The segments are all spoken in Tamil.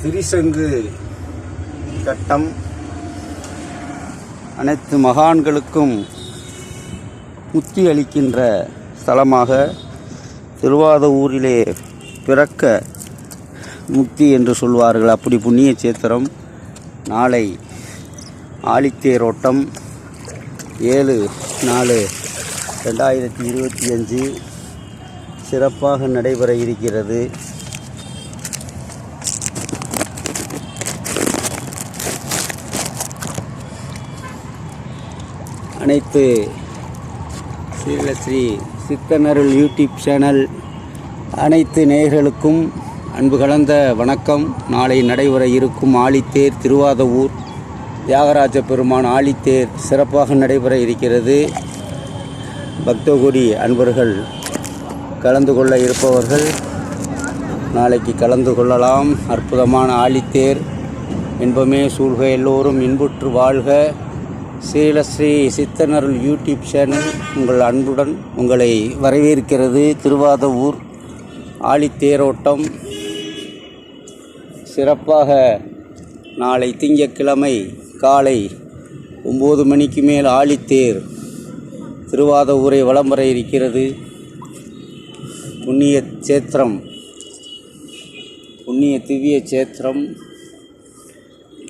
திரிசங்கு கட்டம் அனைத்து மகான்களுக்கும் முக்தி அளிக்கின்ற ஸ்தலமாக திருவாதவூரிலே பிறக்க முக்தி என்று சொல்வார்கள். அப்படி புண்ணிய சேத்திரம். நாளை ஆழித்தேரோட்டம் 7/4/2025 சிறப்பாக நடைபெற இருக்கிறது. அனைத்து ஸ்ரீ சித்தனருள் யூடியூப் சேனல் அனைத்து நேயர்களுக்கும் அன்பு கலந்த வணக்கம். நாளை நடைபெற இருக்கும் ஆழித்தேர் திருவாதவூர் தியாகராஜ பெருமான் ஆழித்தேர் சிறப்பாக நடைபெற இருக்கிறது. பக்தகோடி அன்பர்கள் கலந்து கொள்ள இருப்பவர்கள் நாளைக்கு கலந்து கொள்ளலாம். அற்புதமான ஆழித்தேர் இன்பமே சூழ்க, எல்லோரும் இன்புற்று வாழ்க. ஸ்ரீ சித்தனருள் யூடியூப் சேனல் உங்கள் அன்புடன் உங்களை வரவேற்கிறது. திருவாதவூர் ஆழித்தேரோட்டம் சிறப்பாக நாளை திங்கட்கிழமை காலை 9 மணிக்கு மேல் ஆழித்தேர் திருவாதவூரை வலம் வர இருக்கிறது. புண்ணிய சேத்திரம், புண்ணிய திவ்ய சேத்திரம்.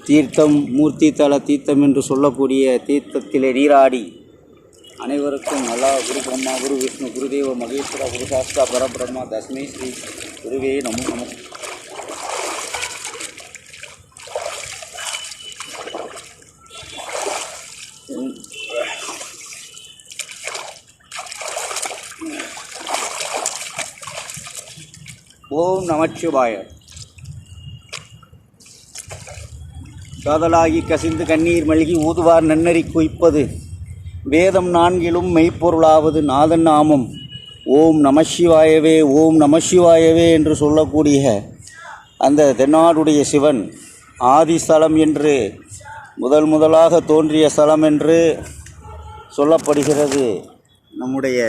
தீர்த்தம் மூர்த்தி தல தீர்த்தம் என்று சொல்லக்கூடிய தீர்த்தத்திலே நீராடி அனைவருக்கும் நல்லா குரு பிரம்மா, குரு விஷ்ணு, குருதேவ மகேஸ்வர, குரு சாஸ்தா பரபிரம்மா தஸ்மை ஸ்ரீ குருவே நமோ நம. ஓம் நமச்சிவாய. காதலாகி கசிந்து கண்ணீர் மல்கி ஊதுவார் நன்னறி குய்ப்பது வேதம் 4லும் மெய்ப்பொருளாவது நாதன் நாமம். ஓம் நமசிவாயவே, ஓம் நமசிவாயவே என்று சொல்லக்கூடிய அந்த தென்னாடுடைய சிவன் ஆதிஸ்தலம் என்று முதலாக தோன்றிய ஸ்தலம் என்று சொல்லப்படுகிறது. நம்முடைய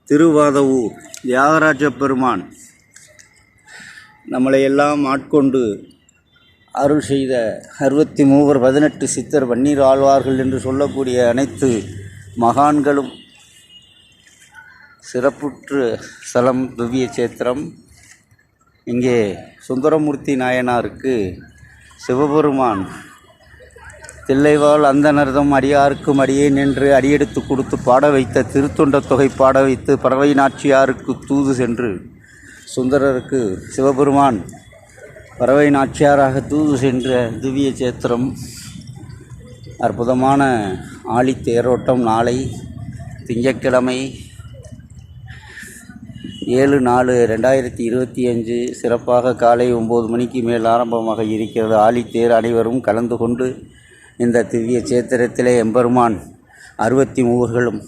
திருவாதவூர் தியாகராஜ பெருமான் நம்மளையெல்லாம் ஆட்கொண்டு அருள் செய்த 63 18 சித்தர் வன்னீர் ஆழ்வார்கள் என்று சொல்லக்கூடிய அனைத்து மகான்களும் சிறப்புற்று ஸ்தலம் திவ்ய சேத்திரம். இங்கே சுந்தரமூர்த்தி நாயனாருக்கு சிவபெருமான் தில்லைவாழ் அந்தனர்தம் அடியாருக்கும் அடியேன் என்று அடியெடுத்து கொடுத்து பாட வைத்த திருத்தொண்ட தொகை பாட வைத்து பறவை நாச்சியாருக்கு தூது சென்று சுந்தரருக்கு சிவபெருமான் பறவை நாச்சியாராக தூது சென்ற திவ்ய சேத்திரம். அற்புதமான ஆழித்தேரோட்டம் நாளை திங்கட்கிழமை 7/4/2025 சிறப்பாக காலை 9 மணிக்கு மேல் ஆரம்பமாக இருக்கிறது. ஆழித்தேர் அனைவரும் கலந்து கொண்டு இந்த திவ்ய சேத்திரத்திலே எம்பெருமான் 63களும்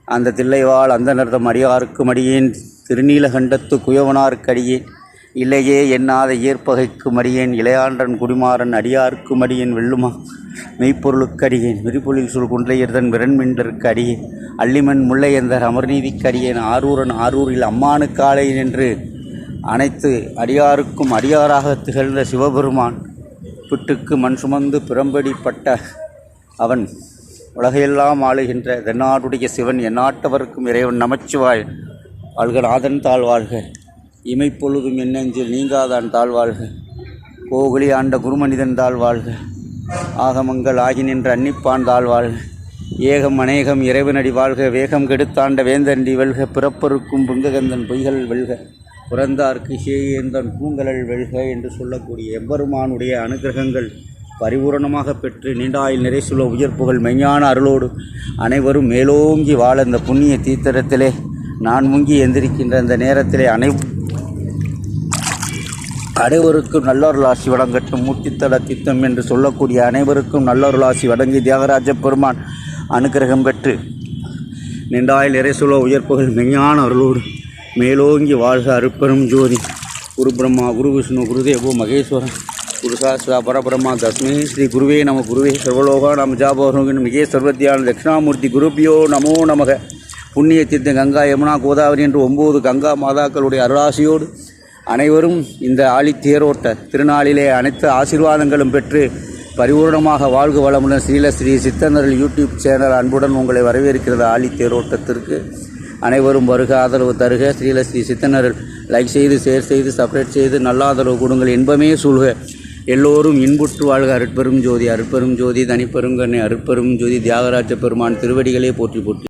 அந்த தில்லைவாழ் அந்தனர்தம் அடியாருக்கும் அடியேன், திருநீலகண்டத்து குயவனார்க்கடியேன், இல்லையே எண்ணாத இயற்பகைக்கும் அடியேன், இளையாண்டன் குடிமாறன் அடியார்க்கும் அடியேன், வெள்ளுமா மெய்ப்பொருளுக்கடியேன், விரிபொழில் சொல் குன்றையர்தன் விரண்மின்றற்கு அடியேன், அள்ளிமண் முல்லையந்தர் அமர்நீதிக்கு அடியேன், ஆரூரன் ஆரூரில் அம்மானுக்காலை என்று அனைத்து அடியாருக்கும் அடியாராக திகழ்ந்த சிவபெருமான் பிட்டுக்கு மண் சுமந்து பிறம்படிப்பட்ட அவன் உலகையெல்லாம் ஆளுகின்ற தென்னாடுடைய சிவன் எந்நாட்டவருக்கும் இறைவன் நமச்சிவாய் வாழ்க. நாதன் தாழ்வாழ்க, இமைப்பொழுதும் என்னெஞ்சில் நீங்காதான் தாழ்வாழ்க, கோகுலி ஆண்ட குருமனிதன் தாழ்வாழ்க, ஆகமங்கள் ஆகி நின்ற அன்னிப்பான் தாழ்வாழ்க, ஏகம் அநேகம் இறைவனடி வாழ்க, வேகம் கெடுத்தாண்ட வேந்தண்டி வெல்க, பிறப்பருக்கும் புங்ககந்தன் பொய்கள் வெல்க, புறந்தார்க்கு சேயேந்தன் பூங்கலல் வெல்க என்று சொல்லக்கூடிய எம்பெருமானுடைய அனுகிரகங்கள் பரிபூரணமாக பெற்று நீண்டாயில் நிறைசுள்ள உயர்ப்புகள் மெய்ஞான அருளோடு அனைவரும் மேலோங்கி வாழ இந்த புண்ணிய தீர்த்தத்திலே நான் முங்கி எந்திருக்கின்ற இந்த நேரத்திலே அனைவருக்கும் நல்லொருளாசி வழங்கட்டும். மூர்த்தித்தல தீர்த்தம் என்று சொல்லக்கூடிய அனைவருக்கும் நல்லொருளாசி வழங்கி தியாகராஜ பெருமான் அனுகிரகம் பெற்று நீண்டாயில் நிறைசுள்ள உயர்ப்புகள் மெய்ஞான அருளோடு மேலோங்கி வாழ்க. அருட்பெரும் ஜோதி குரு பிரம்மா, குரு விஷ்ணு, குருதேவோ மகேஸ்வரன், குரு சாஸ்தா பரபிரம்மா தஸ்மை ஸ்ரீ குருவே நம. குருவே சர்வலோகா நம ஜாபோகன் மிகே சர்வத்தியான தட்சிணாமூர்த்தி குருபியோ நமோ நமக. புண்ணிய தீர்த்த கங்கா யமுனா கோதாவரி என்று 9 கங்கா மாதாக்களுடைய அருளாசியோடு அனைவரும் இந்த ஆழித்தேரோட்ட திருநாளிலே அனைத்து ஆசீர்வாதங்களும் பெற்று பரிபூர்ணமாக வாழ்க வளமுடன் ஸ்ரீ சித்தனர்கள் யூடியூப் சேனல் அன்புடன் உங்களை வரவேற்கிறது. ஆழித்தேரோட்டத்திற்கு அனைவரும் வருக, ஆதரவு தருக. ஸ்ரீ சித்தனர்கள் லைக் செய்து, ஷேர் செய்து, சப்ஸ்கிரைப் செய்து நல்ல ஆதரவு கொடுங்கள். இன்பமே சூழ்க. எல்லோரும் இன்புற்று வாழ்க. அருட்பெரும் ஜோதி, அருட்பெரும் ஜோதி, தனிப்பெருங்கண்ணை, அருட்பெரும் ஜோதி, தியாகராஜ பெருமான் திருவடிகளே போற்றி போற்றி.